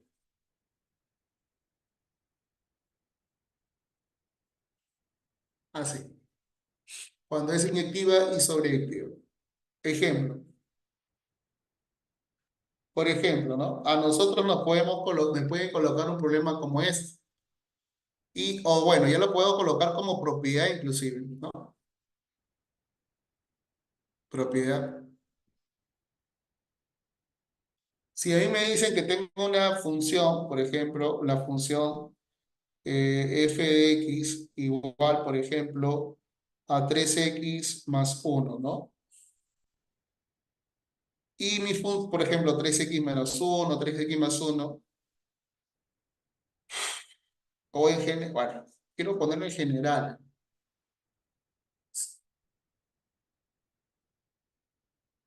Así. Cuando es inyectiva y sobreyectiva. Ejemplo. Por ejemplo, ¿no? A nosotros me pueden colocar un problema como este. Y, o bueno, yo lo puedo colocar como propiedad inclusive, ¿no? Propiedad. Si a mí me dicen que tengo una función, por ejemplo, la función f de x igual, por ejemplo, a 3x más uno, ¿no? Y mi función, por ejemplo, 3x menos uno, 3x más uno, o en general, bueno, quiero ponerlo en general.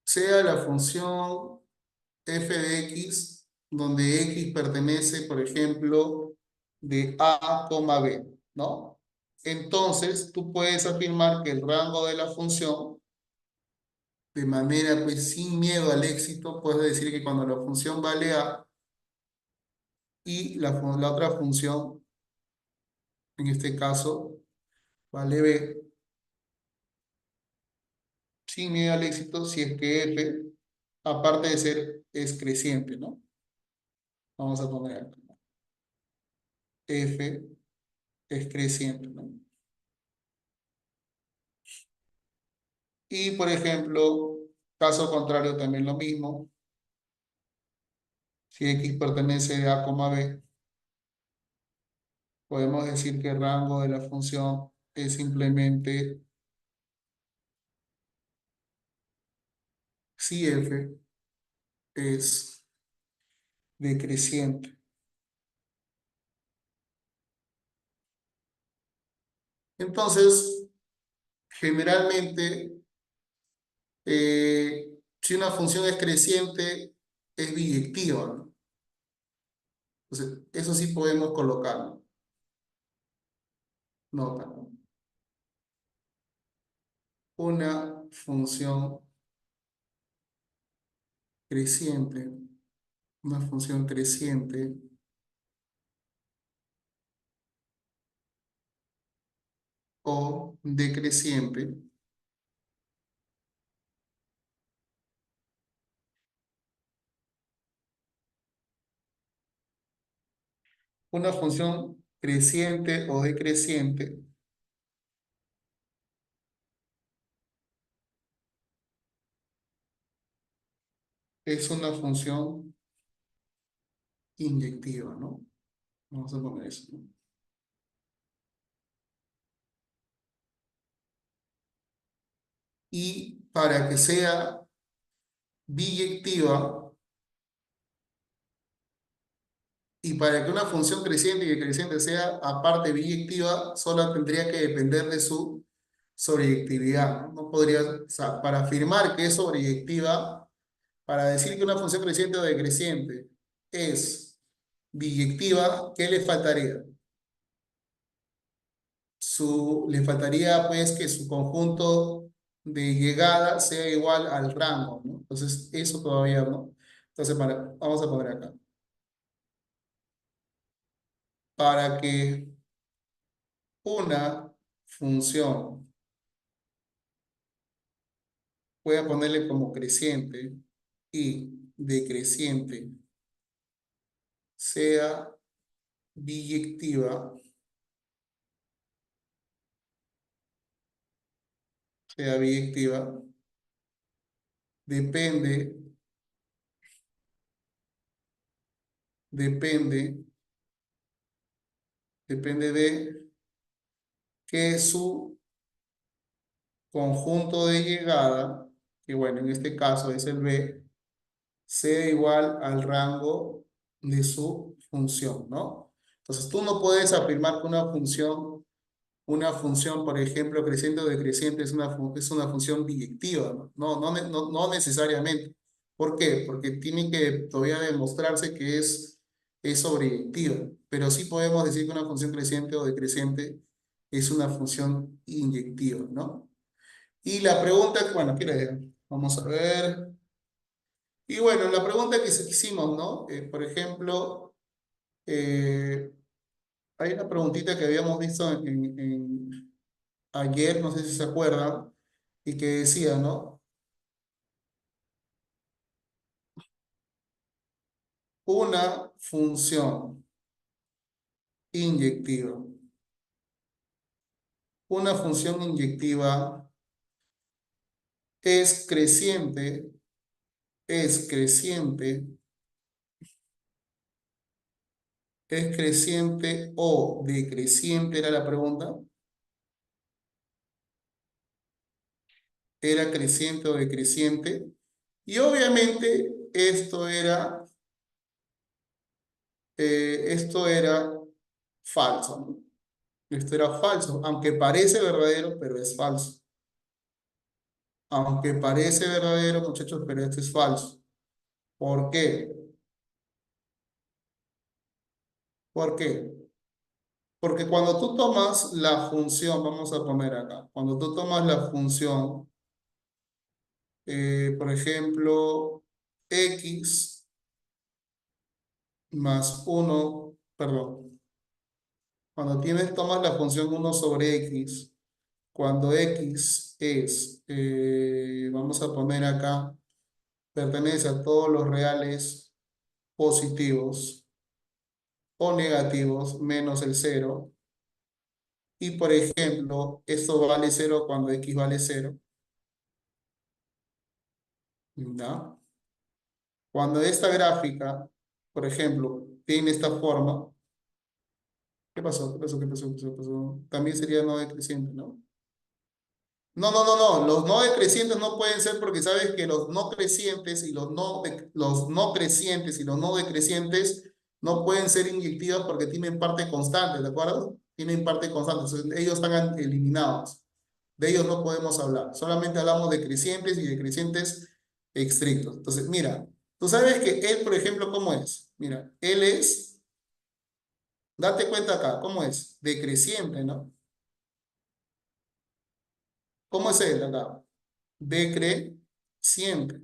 Sea la función f de x, donde x pertenece, por ejemplo, de a, b, ¿no? Entonces, tú puedes afirmar que el rango de la función, de manera, pues, sin miedo al éxito, puedes decir que cuando la función vale a y la otra función, en este caso, vale b, sin miedo al éxito, si es que f, aparte de ser, es creciente, ¿no? Vamos a poner acá. F es creciente, ¿no? Y, por ejemplo, caso contrario también lo mismo. Si X pertenece a, B, podemos decir que el rango de la función es simplemente si F es decreciente. Entonces, generalmente, si una función es creciente, es biyectiva, ¿no? Entonces, eso sí podemos colocarlo. Nota, ¿no? Una función creciente, una función creciente o decreciente una función creciente o decreciente es una función inyectiva, ¿no? Vamos a poner eso, ¿no? Y para que sea biyectiva, y para que una función creciente y decreciente sea aparte biyectiva, solo tendría que depender de su sobreyectividad, ¿no? No podría, o sea, para afirmar que es sobreyectiva, para decir que una función creciente o decreciente es biyectiva, ¿qué le faltaría? Le faltaría pues que su conjunto de llegada sea igual al rango, ¿no? Entonces, eso todavía no. Entonces, vamos a poner acá. Para que una función, voy a ponerle como creciente y decreciente, sea biyectiva, sea biyectiva, depende, depende, depende de que su conjunto de llegada, que bueno, en este caso es el B, sea igual al rango de su función, ¿no? Entonces tú no puedes afirmar que una función, por ejemplo, creciente o decreciente es una función biyectiva, ¿no? No necesariamente. ¿Por qué? Porque tiene que todavía demostrarse que es sobreyectiva, pero sí podemos decir que una función creciente o decreciente es una función inyectiva, ¿no? Y la pregunta, bueno, aquí la dejo. Vamos a ver. Y bueno, la pregunta que hicimos, ¿no? Por ejemplo, eh, hay una preguntita que habíamos visto ayer, no sé si se acuerdan, y que decía, ¿no? Una función inyectiva. Una función inyectiva es creciente, es creciente, es creciente o decreciente, era la pregunta. Era creciente o decreciente. Y obviamente esto era falso, ¿no? Esto era falso, aunque parece verdadero, pero es falso. Aunque parece verdadero, muchachos, pero esto es falso. ¿Por qué? ¿Por qué? Porque cuando tú tomas la función, vamos a poner acá, cuando tú tomas la función, por ejemplo, x más uno, perdón, cuando tomas la función uno sobre x, cuando x es, vamos a poner acá, pertenece a todos los reales positivos o negativos menos el cero. Y por ejemplo, esto vale cero cuando x vale cero, ¿ya? Cuando esta gráfica, por ejemplo, tiene esta forma, ¿qué pasó? ¿Qué pasó? ¿Qué pasó? ¿Qué pasó? También sería no decreciente, ¿no? No. Los no decrecientes no pueden ser porque sabes que los no crecientes y los no crecientes y los no decrecientes no pueden ser inyectivos porque tienen parte constante, ¿de acuerdo? Tienen parte constante, entonces ellos están eliminados. De ellos no podemos hablar. Solamente hablamos de crecientes y de crecientes estrictos. Entonces, mira, tú sabes que él, por ejemplo, ¿cómo es? Mira, él es, date cuenta acá, ¿cómo es? Decreciente, ¿no? ¿Cómo es él acá? Decreciente.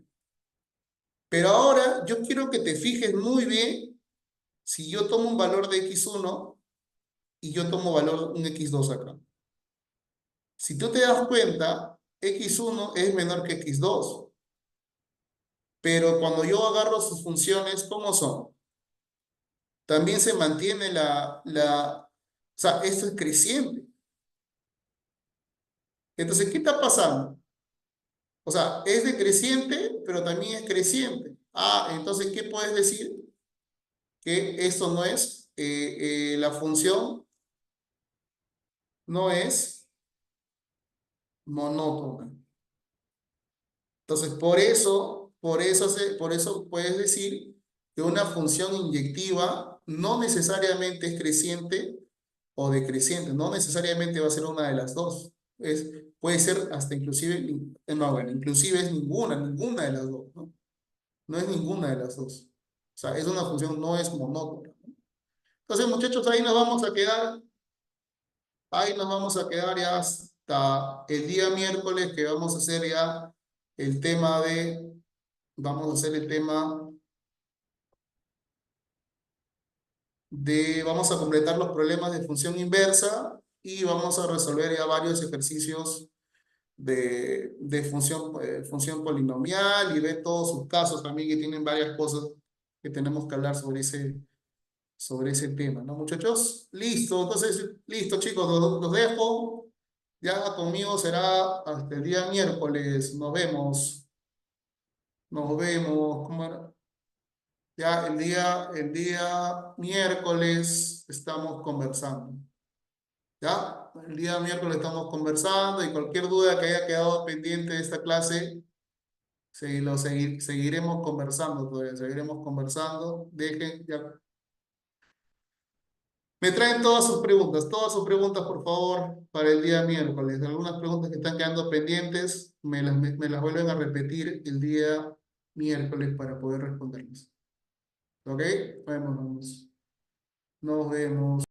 Pero ahora yo quiero que te fijes muy bien si yo tomo un valor de x1 y yo tomo valor un x2 acá. Si tú te das cuenta, x1 es menor que x2. Pero cuando yo agarro sus funciones, ¿cómo son? también se mantiene o sea, esto es creciente. Entonces, ¿qué está pasando? O sea, es decreciente, pero también es creciente. Ah, entonces, ¿qué puedes decir? Que esto no es, la función no es monótona. Entonces, por eso puedes decir que una función inyectiva no necesariamente es creciente o decreciente, no necesariamente va a ser una de las dos. Puede ser hasta inclusive, no, bueno, inclusive es ninguna de las dos, ¿no? No es ninguna de las dos. O sea, es una función, no es monótona. Entonces, muchachos, ahí nos vamos a quedar ya hasta el día miércoles que vamos a hacer ya el tema de, vamos a hacer el tema vamos a completar los problemas de función inversa y vamos a resolver ya varios ejercicios de función polinomial y ver todos sus casos también que tienen varias cosas que tenemos que hablar sobre ese tema, ¿no, muchachos? Listo, entonces, listo, chicos, los dejo. Ya conmigo será hasta el día miércoles. Nos vemos. Nos vemos. ¿Cómo era? Ya el día miércoles estamos conversando. ¿Ya? El día miércoles estamos conversando y cualquier duda que haya quedado pendiente de esta clase, seguiremos conversando todavía, seguiremos conversando. Dejen, ya. Me traen todas sus preguntas, por favor, para el día miércoles. Algunas preguntas que están quedando pendientes, me las vuelven a repetir el día miércoles para poder responderlas. ¿Ok? Nos vemos. Nos vemos.